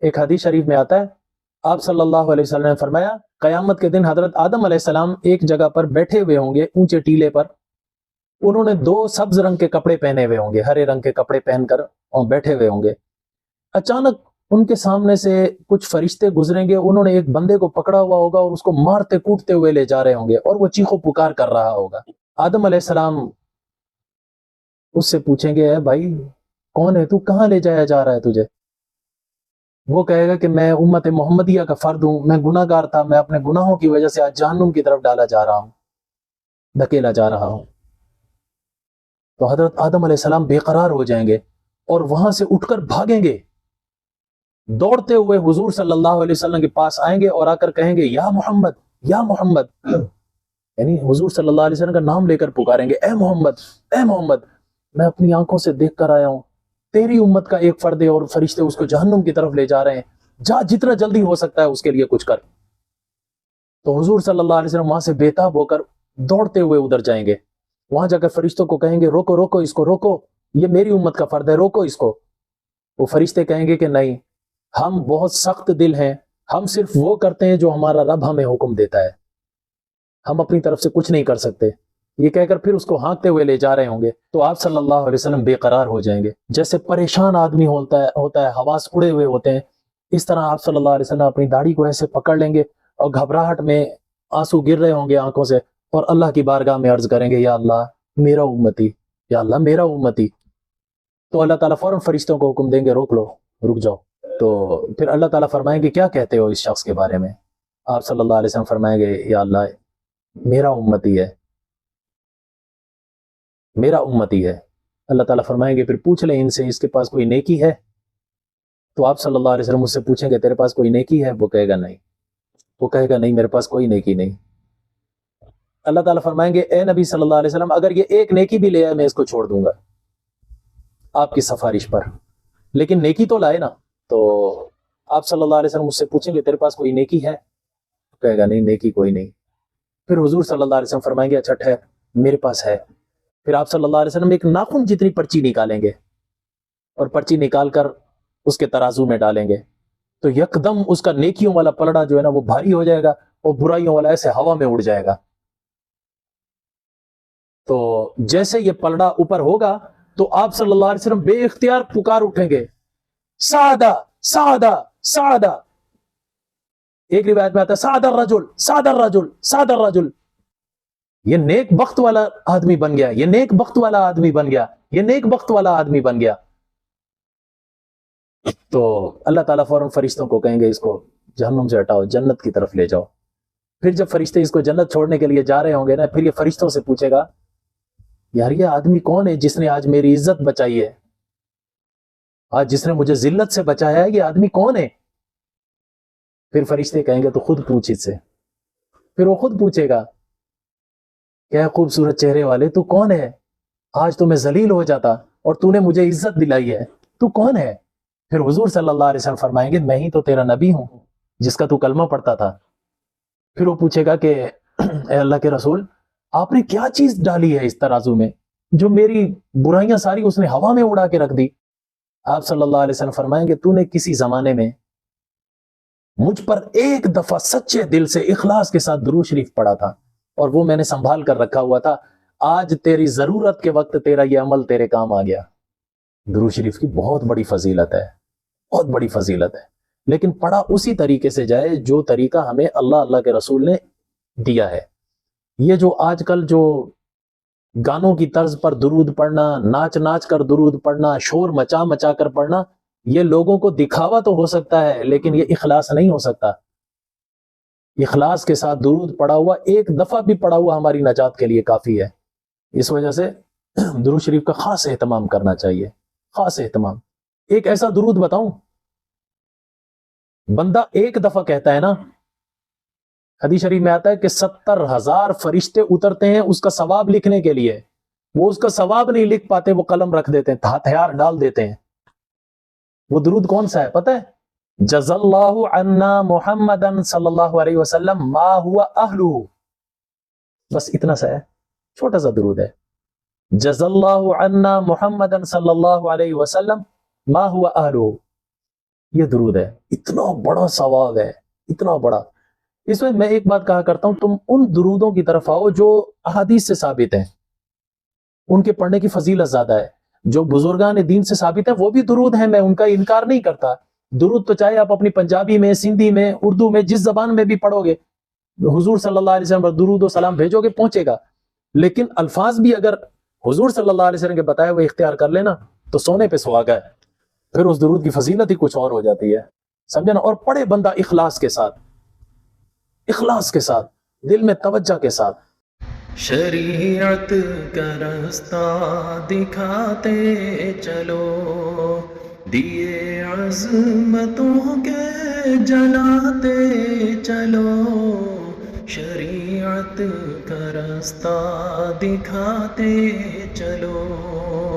ایک حدیث شریف میں آتا ہے آپ صلی اللہ علیہ وسلم نے فرمایا قیامت کے دن حضرت آدم علیہ السلام ایک جگہ پر بیٹھے ہوئے ہوں گے اونچے ٹیلے پر، انہوں نے دو سبز رنگ کے کپڑے پہنے ہوئے ہوں گے، ہرے رنگ کے کپڑے پہن کر بیٹھے ہوئے ہوں گے۔ اچانک ان کے سامنے سے کچھ فرشتے گزریں گے، انہوں نے ایک بندے کو پکڑا ہوا ہوگا اور اس کو مارتے کوٹتے ہوئے لے جا رہے ہوں گے اور وہ چیخو پکار کر رہا ہوگا۔ آدم علیہ السلام اس سے پوچھیں گے اے بھائی کون ہے تو، کہاں لے جایا جا رہا ہے تجھے؟ وہ کہے گا کہ میں امت محمدیہ کا فرد ہوں، میں گناہ گار تھا، میں اپنے گناہوں کی وجہ سے آج جہنم کی طرف ڈالا جا رہا ہوں، دھکیلا جا رہا ہوں۔ تو حضرت آدم علیہ السلام بے قرار ہو جائیں گے اور وہاں سے اٹھ کر بھاگیں گے، دوڑتے ہوئے حضور صلی اللہ علیہ وسلم کے پاس آئیں گے اور آ کر کہیں گے یا محمد یا محمد، یعنی حضور صلی اللہ علیہ وسلم کا نام لے کر پکاریں گے، اے محمد اے محمد، میں اپنی آنکھوں سے دیکھ کر آیا ہوں تیری امت کا ایک فرد ہے اور فرشتے اس کو جہنم کی طرف لے جا رہے ہیں، جا جتنا جلدی ہو سکتا ہے اس کے لیے کچھ کر۔ تو حضور صلی اللہ علیہ وسلم وہاں سے بےتاب ہو کر دوڑتے ہوئے ادھر جائیں گے، وہاں جا کر فرشتوں کو کہیں گے روکو روکو اس کو، روکو، یہ میری امت کا فرد ہے، روکو اس کو۔ وہ فرشتے کہیں گے کہ نہیں، ہم بہت سخت دل ہیں، ہم صرف وہ کرتے ہیں جو ہمارا رب ہمیں حکم دیتا ہے، ہم اپنی طرف سے کچھ نہیں کر سکتے۔ یہ کہہ کر پھر اس کو ہانکتے ہوئے لے جا رہے ہوں گے۔ تو آپ صلی اللہ علیہ وسلم بے قرار ہو جائیں گے، جیسے پریشان آدمی ہوتا ہے حواس اڑے ہوئے ہوتے ہیں، اس طرح آپ صلی اللہ علیہ وسلم اپنی داڑھی کو ایسے پکڑ لیں گے اور گھبراہٹ میں آنسو گر رہے ہوں گے آنکھوں سے، اور اللہ کی بارگاہ میں عرض کریں گے یا اللہ میرا امتی، یا اللہ میرا امتی۔ تو اللہ تعالیٰ فوراً فرشتوں کو حکم دیں گے روک لو، رک جاؤ۔ تو پھر اللہ تعالیٰ فرمائیں گے کیا کہتے ہو اس شخص کے بارے میں؟ آپ صلی اللہ علیہ وسلم فرمائیں گے یا اللہ میرا امتی ہے، میرا امتی ہے۔ اللہ تعالیٰ فرمائیں گے پھر پوچھ لیں ان سے اس کے پاس کوئی نیکی ہے؟ تو آپ صلی اللہ علیہ وسلم اس سے پوچھیں گے تیرے پاس کوئی نیکی ہے؟ وہ کہے گا نہیں، وہ کہے گا نہیں میرے پاس کوئی نیکی نہیں۔ اللہ تعالیٰ فرمائیں گے اے نبی صلی اللہ علیہ وسلم اگر یہ ایک نیکی بھی لے آئے میں اس کو چھوڑ دوں گا آپ کی سفارش پر، لیکن نیکی تو لائے نا۔ تو آپ صلی اللہ علیہ وسلم اس سے پوچھیں گے تیرے پاس کوئی نیکی ہے؟ کہے گا نہیں نیکی کوئی نہیں۔ پھر حضور صلی اللہ علیہ وسلم فرمائیں گے اچھا ٹھہر میرے پاس ہے۔ پھر آپ صلی اللہ علیہ وسلم ایک ناخن جتنی پرچی نکالیں گے اور پرچی نکال کر اس کے ترازو میں ڈالیں گے، تو یکدم اس کا نیکیوں والا پلڑا جو ہے نا وہ بھاری ہو جائے گا اور برائیوں والا ایسے ہوا میں اڑ جائے گا۔ تو جیسے یہ پلڑا اوپر ہوگا تو آپ صلی اللہ علیہ وسلم بے اختیار پکار اٹھیں گے سعدہ سعدہ سعدہ، ایک روایت میں آتا ہے سعد الرجل سعد الرجل سعد الرجل، یہ نیک بخت والا آدمی بن گیا، یہ نیک بخت والا آدمی بن گیا، یہ نیک بخت والا آدمی بن گیا۔ تو اللہ تعالیٰ فوراً فرشتوں کو کہیں گے اس کو جہنم سے ہٹاؤ، جنت کی طرف لے جاؤ۔ پھر جب فرشتے اس کو جنت چھوڑنے کے لیے جا رہے ہوں گے نا، پھر یہ فرشتوں سے پوچھے گا یار یہ آدمی کون ہے جس نے آج میری عزت بچائی ہے، آج جس نے مجھے ذلت سے بچایا ہے، یہ آدمی کون ہے؟ پھر فرشتے کہیں گے تو خود پوچھ اس سے۔ پھر وہ خود پوچھے گا کیا خوبصورت چہرے والے تو کون ہے، آج تو میں ذلیل ہو جاتا اور تو نے مجھے عزت دلائی ہے، تو کون ہے؟ پھر حضور صلی اللہ علیہ وسلم فرمائیں گے میں ہی تو تیرا نبی ہوں جس کا تو کلمہ پڑھتا تھا۔ پھر وہ پوچھے گا کہ اے اللہ کے رسول آپ نے کیا چیز ڈالی ہے اس ترازو میں جو میری برائیاں ساری اس نے ہوا میں اڑا کے رکھ دی؟ آپ صلی اللہ علیہ وسلم فرمائیں گے تو نے کسی زمانے میں مجھ پر ایک دفعہ سچے دل سے اخلاص کے ساتھ درود شریف پڑھا تھا اور وہ میں نے سنبھال کر رکھا ہوا تھا، آج تیری ضرورت کے وقت تیرا یہ عمل تیرے کام آ گیا۔ درود شریف کی بہت بڑی فضیلت ہے، بہت بڑی فضیلت ہے، لیکن پڑھا اسی طریقے سے جائے جو طریقہ ہمیں اللہ کے رسول نے دیا ہے۔ یہ جو آج کل جو گانوں کی طرز پر درود پڑھنا، ناچ ناچ کر درود پڑھنا، شور مچا مچا کر پڑھنا، یہ لوگوں کو دکھاوا تو ہو سکتا ہے لیکن یہ اخلاص نہیں ہو سکتا۔ اخلاص کے ساتھ درود پڑھا ہوا ایک دفعہ بھی پڑھا ہوا ہماری نجات کے لیے کافی ہے۔ اس وجہ سے درود شریف کا خاص اہتمام کرنا چاہیے، خاص اہتمام۔ ایک ایسا درود بتاؤں بندہ ایک دفعہ کہتا ہے نا، حدیث شریف میں آتا ہے کہ 70,000 فرشتے اترتے ہیں اس کا ثواب لکھنے کے لیے، وہ اس کا ثواب نہیں لکھ پاتے، وہ قلم رکھ دیتے ہیں، ہتھیار ڈال دیتے ہیں۔ وہ درود کون سا ہے پتہ ہے؟ جزا اللہ عنا محمدا صلی اللہ علیہ وسلم ما ہوا اہلہ، بس اتنا سا ہے، چھوٹا سا درود ہے، جزا اللہ عنا محمدا صلی اللہ علیہ وسلم ما ہوا اہلہ۔ یہ درود ہے. اتنا بڑا ثواب ہے, اتنا بڑا. اس میں میں ایک بات کہا کرتا ہوں, تم ان درودوں کی طرف آؤ جو احادیث سے ثابت ہیں, ان کے پڑھنے کی فضیلت زیادہ ہے. جو بزرگان دین سے ثابت ہیں وہ بھی درود ہیں, میں ان کا انکار نہیں کرتا. درود تو چاہے آپ اپنی پنجابی میں, سندھی میں, اردو میں, جس زبان میں بھی پڑھو گے, حضور صلی اللہ علیہ وسلم پر درود و سلام بھیجو گے پہنچے گا. لیکن الفاظ بھی اگر حضور صلی اللہ علیہ وسلم کے بتائے ہوئے اختیار کر لینا تو سونے پہ سہاگا ہے. پھر اس درود کی فضیلت ہی کچھ اور ہو جاتی ہے, سمجھے نا. اور پڑھے بندہ اخلاص کے ساتھ, اخلاص کے ساتھ, دل میں توجہ کے ساتھ. شریعت کا راستہ دکھاتے چلو, دیے عظمتوں کے جلاتے چلو, شریعت کا راستہ دکھاتے چلو.